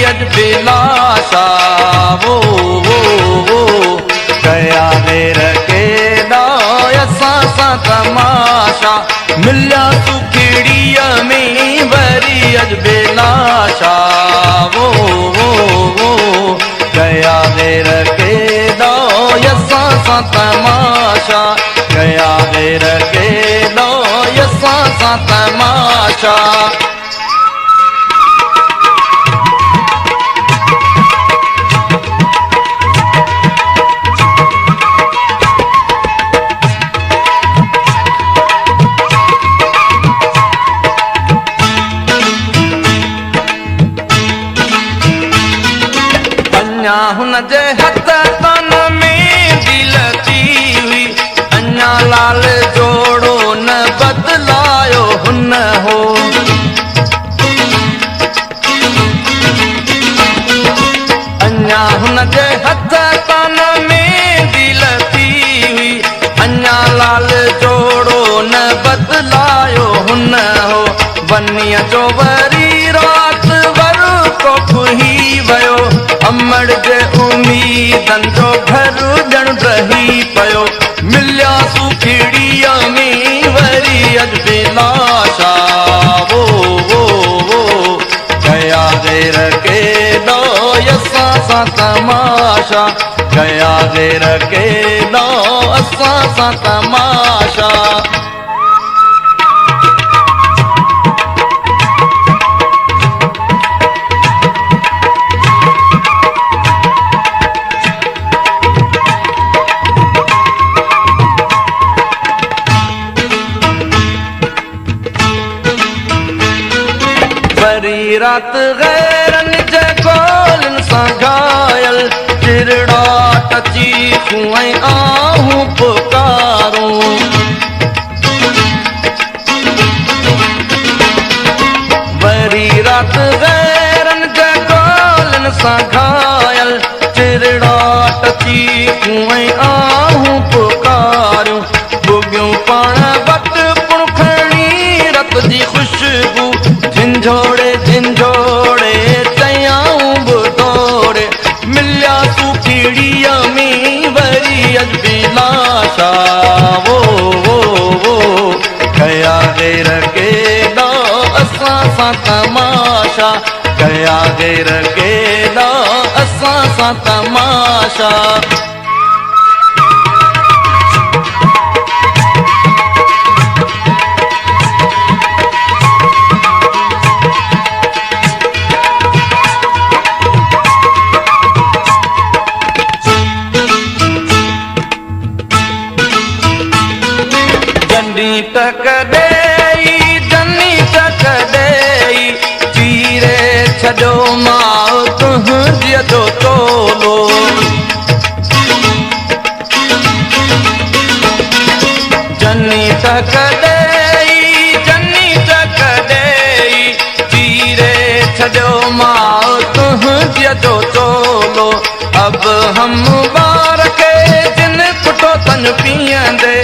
अजबी लाशा वो कया गैर के असां सां तमाशा मिलिया सुखड़ीअ में वरी अजबी लाशा वो कया गैर के असां सां तमाशा कया गैर के असां सां तमाशा हुन जे हथ तन में दिल थी हुई अञा लाल जोड़ो न बदलायो हुन हो अञा हुन जे हथ तन में दिल थी हुई अञा लाल जोड़ो न बदलायो हुन हो बनीअ जो वरी रात वर को खुही वियो अमड़ जे उम्मीदनि जो घर ॼण रही पियो मिलिया सुखड़ीअ में वरी अजबी लाशा वो कया गैर के असां सां तमाशा कया गैर के असां सां तमाशा वरी रात गैरन जे गोलन सां घायल चिरड़ा टची खुएं आहूं पुकारूं वरी रात गैरन जे गोलन सां घायल चिरड़ा टची खुएं आहूं पुकारूं भुगियूं पाण वटि पुणखणी रत जी खुशबू झिंझोड़े झिंझोड़े चयाऊं बुधोड़े मिलिया सुखड़ीअ में वरी अजबी लाशा वो कया गैर के असां सां तमाशा कया गैर के असां सां तमाशा तक जनी तक चीरे छो माओ तुंहिंजीअ जो तोलो जनी तक चीरे छो माओ तुंहिंजीअ जो तोलो अब हम बार के जिन कुटो तन पीअंदे